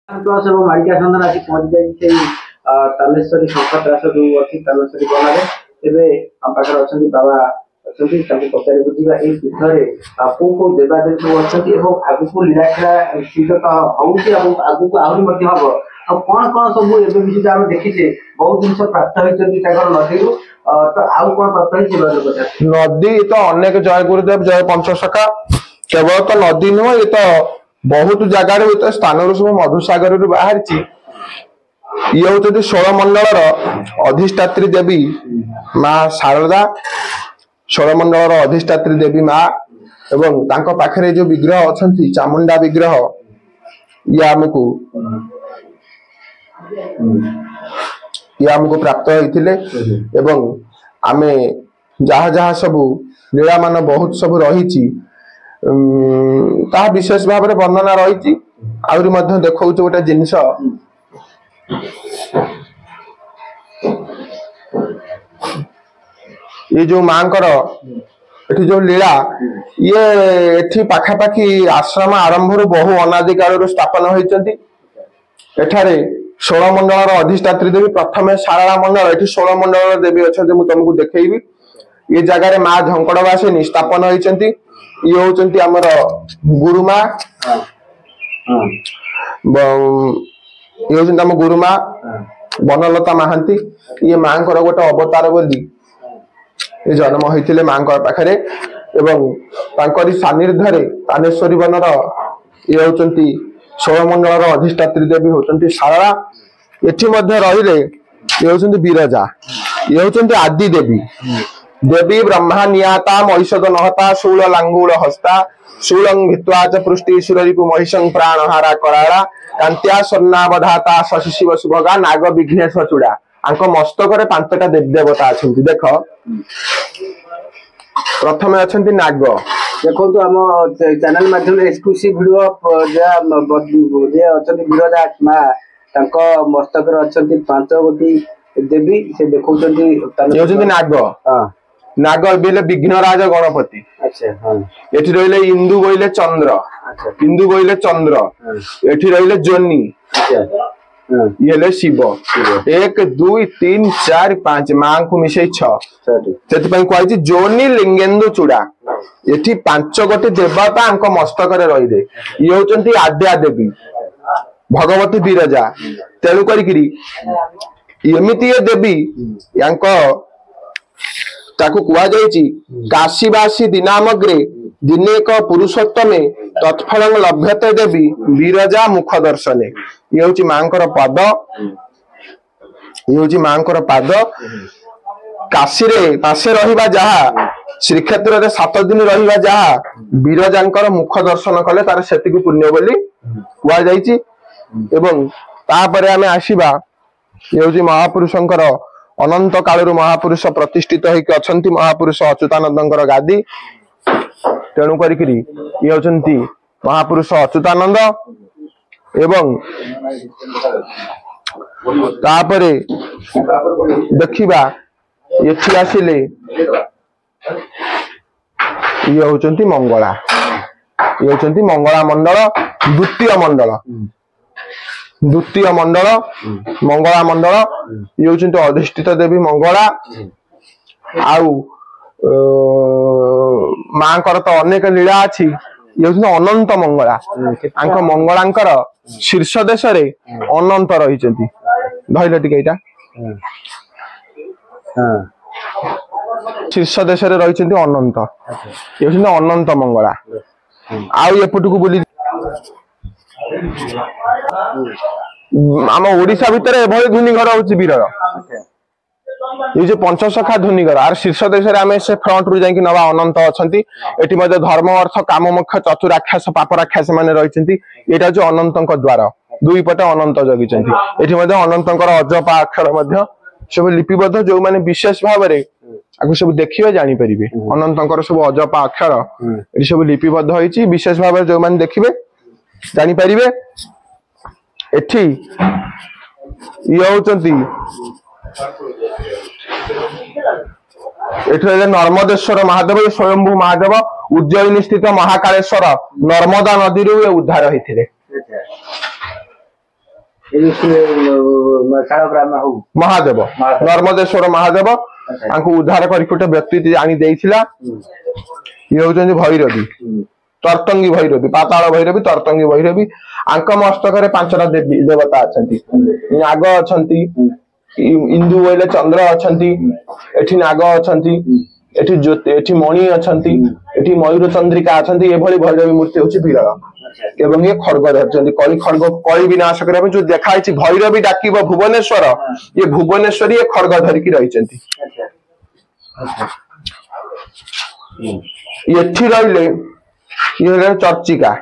plus एवं मालिका सन्धान आसी पहुंच जाई तालेश्वरी संकटास जो अच्छी तालेश्वरी गलारे तेरे हम पाखर अच्छा बाबा अच्छा पचारि बुझा ये पीठरे कौ कौ देवादेवी सब अच्छा आगक लीलाखेला शीघ्र आगक आहरी हम कौन कौन सब विषय आम देखीचे बहुत जिन प्राप्त होती नदी तो आउ कौन प्राप्त हो नदी तो अनेक जय गुरुदेव जय पंचसखा केवल तो नदी नुह ये तो बहुत जगार स्थान सब मधुसागर बाहर ये हूँ 16 मंडल अधिष्ठात्री देवी माँ शारदा 16 मंडल अधिष्ठात्री देवी माँ एवं तांको पाखरे जो विग्रह अच्छा चामुंडा विग्रह ये आमको प्राप्त होते एवं आमे जहाँ जहाँ सबू लीला मान बहुत सब रही विशेष भाव में वर्णना रही आहरी देखा गोटे जिनस ये जो मांकर एठी जो लीला ये एठी पाखापाखी आश्रम आरंभ बहु अनादि काल स्थापन होती एठारे 16 मंडल अधिष्ठात्री देवी प्रथम शारदा मंडल एठी 16 मंडल देवी अच्छा मुझे तुमको देखी ये जगह माँ झंकड़वासिनी स्थापन होती ये होचंती हमर गुरुमा ये होचंती हम गुरुमा बनलता महांती ये माँ गोटे अवतार बोली ये जन्म होते माँ पाखरे एवं तांकरी सानिध्य तानेश्वरी बनर ये होचंती 16 मंडल अधिष्ठात्री देवी होचंती शारदा एठी मध्य रहिले ये होचंती बिरजा ये होचंती आदि देवी देवी ब्रह्मा नियाता महिषद नहता शूल लांगूल हस्ता शूलं भित्वा च पृष्टि सुररिपु महिषं प्राणहारा कराड़ा कांत्या स्वर्णावधाता शशि शिव सुभगा नाग विघ्नेश चूड़ा आंक मस्तक रे 5टा देवी देवता अछंती देख प्रथम अछंती नाग देखो तो हम चैनल माध्यम एक्सक्लूसिव वीडियो जे अछंती बिरजा मां तांको मस्तक रे अछंती 5 गोटी देवी से देखौचंती ये होचंती नाग हां नाग बेले विघ्नराज गणपति अच्छा हां एठी रहिले इंदु बोइले चंद्र अच्छा इंदु बोइले चंद्र एठी रहिले जोनी अच्छा ये ले शिव 1 2 3 4 5 मां को मिसै 6 सेति पई कहै छी जोनी लिंगेंदु चूड़ा एठी 5 गोटी देवता अंक मस्तक रे रहि दे ये होचंती आद्या देवी भगवती बिरजा तेलु करिकरी एमिति ये देवी यांको ताकू कुआ जाइछि काशीवासी दिनामग्रे दिनेक पुरुषोत्तमे तत्फलं लभ्यते देवी बिरजा मुख दर्शने ये होछि मांकर पाद ये होछि मांकर पाद काशी रे पासे रहिबा जहा श्रीक्षेत्र रे 7 दिन रहिबा जहा बिरजांकर मुख दर्शन कले तार सेतिकु पुण्य बोली कुआ जाइछि एवं तापरे आमे आसीबा ये होछि महापुरुषंकर अनंत कालरू महापुरुष प्रतिष्ठित होइके अछंती महापुरुष अच्युतानंदंकर गादी तेणु करिकरी ये होचंती महापुरुष अच्युतानंद एवं तापरे देखिबा एठी आसिले ये होचंती मंगला ये होचंती मंगला मंडल द्वितीय मंडल मंगला मंडल ये होचंती अधिष्ठित देवी मंगला आउ मां कर तो अनेक लीला अच्छी ये होचंती अनंत मंगला आंक मंगलांकर शीर्ष देश रे अनंत रहिचंती धइले टिके एटा शीर्ष देश रे रहिचंती अनंत ये होचंती अनंत मंगला आउ एपटुकु बोली आम ओडिशा भितर एभली धुनीघर होची बीरर ये जो पंचसखा धुनीघर आर शीर्ष देश रे आमे से फ्रंट रु जाई नवा अनंत अछंती एटी मध्ये धर्म अर्थ काम मोक्ष चतुराख्यास पाप राख्यास माने रहिचंती एटा जो अनंतक द्वार दुई पटे अनंत जगिचंती एटी मध्ये अनंतकर अजपा अक्षर मध्ये सब लिपिबद्ध जो माने विशेष भाव रे आगु सब देखिबे जानि परिबे अनंतकर सब अजपा अक्षर एटी सब लिपिबद्ध होईची विशेष भाव रे जो माने देखिबे जानि परिबे एठी ये होचंती एठे नर्मदेश्वर महादेव स्वयंभू महादेव उज्जयिनी स्थित महाकालेश्वर नर्मदा नदी रू उद्धार होते महादेव नर्मदेश्वर महादेव उद्धार कर व्यक्ति आनी देइथिला ये होचंदी भैरवी तरतंगी भैरवी पाताल भैरवी तरतंगी भैरवी आंक मस्तक रे पांचटा देवी देवता अछंती नाग अछंती इंदु बोले चंद्र अछंती एठी नाग अछंती एठी ज्योति एठी मणि अछंती एठी मयूर चंद्रिका अछंती एभली भैरवी मूर्ति होची विरल एवं ये खड़ग धरछंती कली खड़ग कली विनाश करे जो देखाई छि भैरवी डाकिबो भुवनेश्वर ये भुवनेश्वरी ये खड़ग धरिकी रहिछंती एठी रहिले ये चर्चिका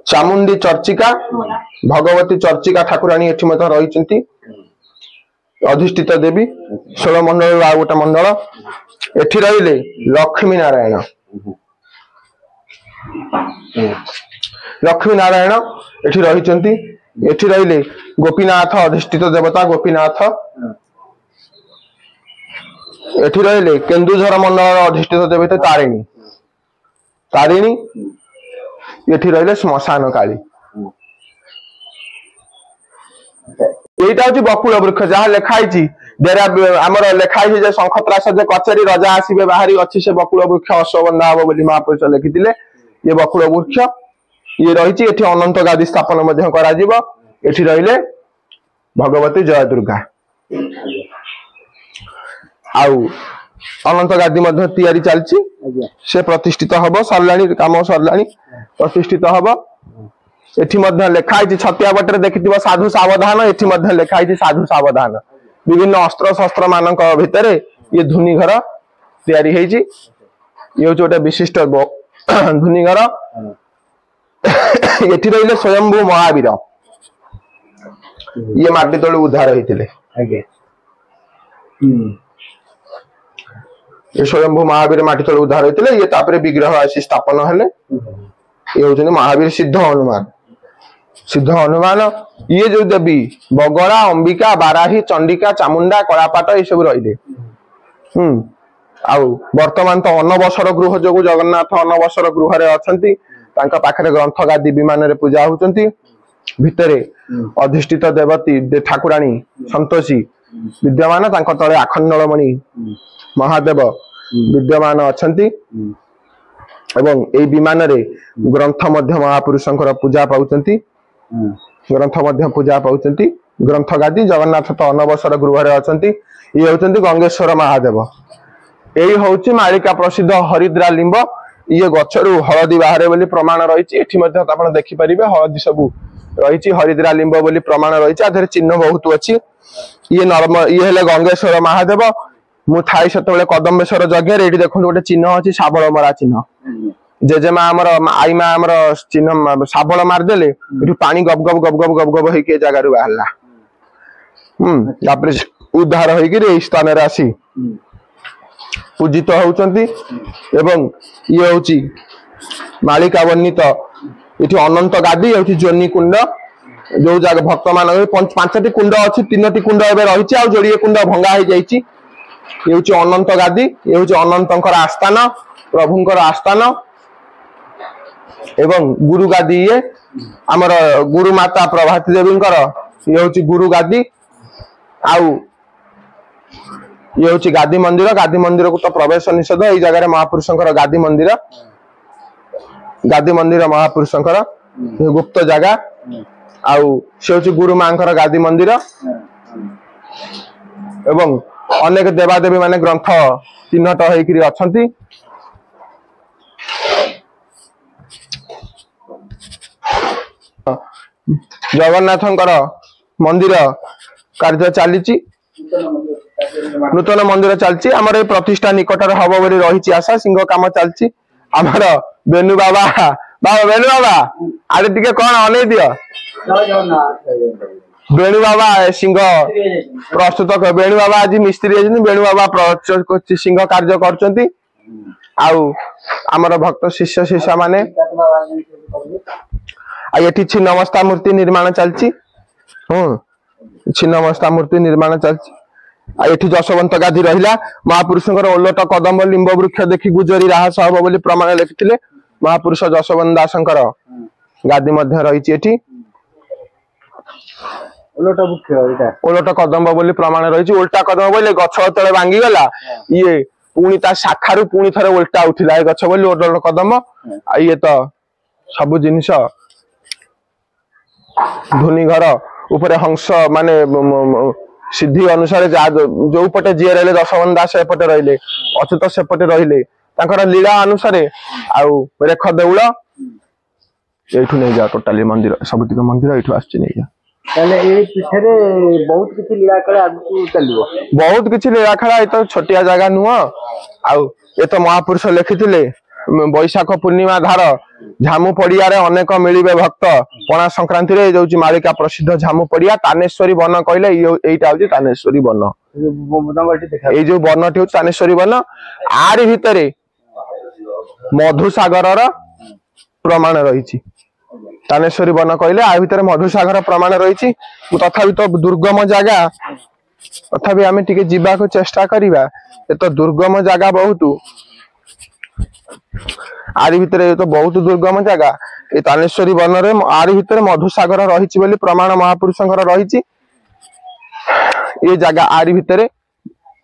चामुंडी चर्चिका भगवती चर्चिका ठाकुराणी एठी मत रहिछंती अधिष्ठित देवी 16 मंडल आ गोटे मंडल एठी रहिले लक्ष्मी नारायण लक्ष्मी नारायण एठी रहिछंती एठी रहिले गोपीनाथ अधिष्ठित देवता गोपीनाथ एठी रहिले केन्दुझर मंडल अधिष्ठित देवता तारिणी तारिणी एठी रहिले श्मशान काली एटा होची बकुल वृक्ष जहाँ लेखाई आमर लेखाई जे शंखत्रास जे कचेरी रजा आसीबे बाहरी अछि से बकुल वृक्ष अश्वबंधा हबो बोली महापुरुष लिखिथिले ये बकुल वृक्ष ये रहिछि एठी अनंत गादी स्थापन मध्य करा जिवो एठी रहिले भगवती जय दुर्गा आउ अनंत गादी मध्य तैयारी चलछि से प्रतिष्ठित हबो सरलाणी काम सरलाणी प्रतिष्ठित हबो एठी मध्य लेखाई छतिया बटरे देखिथिबो साधु सावधान एठी मध्य लेखाई साधु सावधान विभिन्न अस्त्र शस्त्र मानक भितरे ये धुनी घर तैयारी हेछि ये होछ गोटे विशिष्ट धुनी घर एठी रहिले स्वयंभू महावीर ये माटी तळे उद्धार हेतिले ये स्वयंभू महावीर माटी तळे उद्धार हेतिले ये तापरे विग्रह आसी स्थापन हेले ये होचने महावीर सिद्ध हनुमान ये जो देवी बगड़ा अंबिका बाराही चंडिका चामुंडा कलापाट ये सब रही आउ वर्तमान तो अनवसर गृह जो जगन्नाथ अनवसर गृह रे अछंती तांका पाखरे ग्रंथ गादी विमान रे पूजा होचंती भितरे अधिष्ठित देवती ठाकुराणी संतोषी विद्यमान तांका तळे आखंडलमणि महादेव विद्यमान अछंती एवं ए विमान रे ग्रंथ मध्य महापुरुषंकर पूजा पाउचंती ग्रंथ मध्य पूजा पाउचंती ग्रंथ गादी जगन्नाथ तो अनवसर गृह रे अछंती ये होचंती गंगेश्वर महादेव एई होची मालिका प्रसिद्ध हरिद्रा लिंब ये गछरु हळदी बाहरे बोली प्रमाण रहिछि एठी मध्य आपण देखि परिबे हळदी सबु रहिछि हरिद्रा लिंब बोली प्रमाण रहिछि आधर चिन्ह बहुत अछि ये नर्म ये हेले गंगेश्वर महादेव मु थाई सतबेले कदम्बेश्वर जगह रे एठी देखु गोटे चिन्ह अछि साबळ मरा चिन्ह जेजेमा हमर आई मा हमर चिन्ह साबळ मार देले एठी पानी गब गब गब गब गब गब होई के जगह रु बाहरला तापर उद्धार होई कि रे स्थान रे आसी पूजित होउचंती एवं ये होची मालिका वर्णित एठी अनंत गादी एठी जोनी कुंड जो जगह भक्त मान पांचटी कुंड अछि तीनटी कुंड एबे रहिछि आ जोड़िए कुंड भंगा हो जाइछि ये होची अनंत गादी ये होची अनंतंकर आस्थान प्रभुंकर आस्थान एवं गुरु गादी ये हमर गुरु माता प्रभाती देवींकर ये होची गुरु गादी आउ ये होची गादी मंदिर को तो प्रवेश निषेध एई जगह रे महापुरुषंकर गादी मंदिर महापुरुषंकर गुप्त जगह आउ से होची गुरु मांकर गादी मंदिर एवं अनेक देवादेवी माने ग्रंथ चिन्हट होइकरी अछंती जगन्नाथंकर मंदिर कार्य चलीची नूतन मंदिर चलची हमर ए प्रतिष्ठा निकटर हबो बोली रहिची आशा सिंह काम चलची हमर बेनु बाबा बेनु बाबा आले टिके कोन अनै दियो बेनु बाबा सिंह प्रस्तुत बेनु बाबा आज मिस्त्री आजनी बेनु बाबा सिंह कार्य करचंती आउ हमर भक्त शिष्य शिष्य माने आ एठी छिन्नमस्ता मूर्ति निर्माण चलची छिन्नमस्ता मूर्ति निर्माण चलची आ एठी जशवंत गादी रहिला महापुरुषंकर ओलट कदम लिंब वृक्ष देखि गुजरी राहस हबो बोली प्रमाण लिखिथिले महापुरुष जशवंत दासंकर गादी मध्य रहिछि एठी ओलटा वृक्ष एटा ओलटा कदम्ब बोली प्रमाण रही उल्टा कदम बोले गछ तले भांगी गला ये पुणी ता शाखारू पुणी थरे उल्टा उठिला ए गछ बोली ओलटा कदम्ब ये तो सब जिनिस धुनी घर ऊपर हंस माने सिद्धि अनुसार जो पटे जी रही दशवन दास एपटे रहिले अच्युत सेपटे रहिले तांकर लीला अनुसार आउ रेख देउल एठू नहीं जा टोटाली मंदिर सबटिक मंदिर एठू आछि नहीं जा ताले ए पिठरे बहुत किछि लीला करे आगु चलिबो बहुत किछि लीला खेला ए तो छोटिया जगह नुह आउ ए तो महापुरुष लिखिथिले बैशाख पूर्णिमा धार झामु पड़िया रे अनेक मिलिबे भक्त पणा संक्रांति रे जोची मालिका प्रसिद्ध झामु पड़िया तानेश्वरी वन कहले एटा होची तानेश्वरी वन ए जो वनटी होची तानेश्वरी वन आरी भितरे मधुसागर रा प्रमाण रही तानेश्वरी वन कहले आ भितर मधुसागर प्रमाण रही तथापि तो दुर्गम जगह तथापि आमे टिके जीवा को चेष्टा करिबा ए तो दुर्गम जगह बहुत आरी भितर तो बहुत दुर्गम जगह ए तानेश्वरी वन रे आरी भितर मधुसागर रही बोली प्रमाण महापुरुषंकर रही ये जगह आरी भितर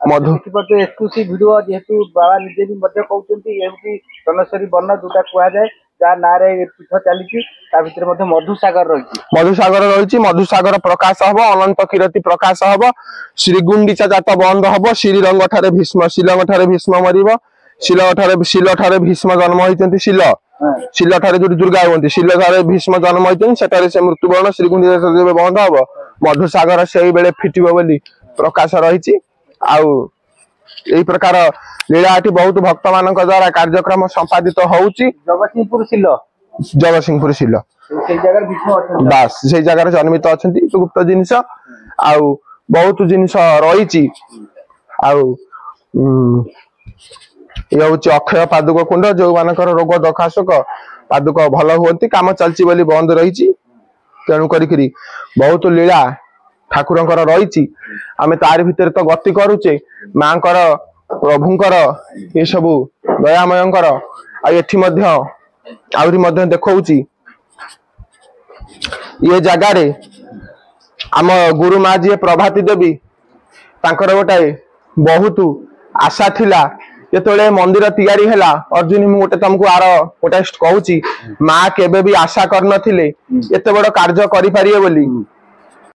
मधु एक्सक्लूसिव वीडियो जेहेतु बाबा निजे भी मध्य कहउचंती एमती तानेश्वरी वन जोटा कुआ जाय जा नारे पीठ चली मधुसागर रही मधुसागर प्रकाश हम अनंत किरती प्रकाश हम श्रीगुंडीचा जात बंद हम श्रीरंग ठारे भीष्म शिलंग ठारे भीष्म मरिब शिल ठारे भीष्म जन्म होती शिल ठारे जो दुर्गा हमें शिल ठारे भीष्म जन्म होती से मृत्युवरण श्रीगुंडीचा बंद हम मधुसागर से बेले फिटिब बोली प्रकाश रही यही प्रकार लीला बहुत भक्त मान द्वारा कार्यक्रम संपादित होउची जगतसिंहपुर शिल बास से जगह जन्मित अच्छा गुप्त जिनिस आउ बहुत जिनिस रही ये हूँ अक्षय पादुक कुंड जो मानकर रोग दखाशक पादुक भल हुआ काम चलती बोली बंद रही तेणु करी बहुत लीला ठाकुरंकर रही आमे तार भितर तो गति करुचे मांकर प्रभुंकर ये सबू दयामयंकर एठी मध्य आउरी मध्य देखौची ये जगह रे आम गुरु माँ जी प्रभाती देवी तांकर गोटाए बहुत आशा थिला जेतोले मंदिर तैयारी हैला अर्जुन मु गोटे तुमको आर गोटे कहूची माँ केबे भी आशा कर नथिले एते बड़ कार्य करि पारिए बोली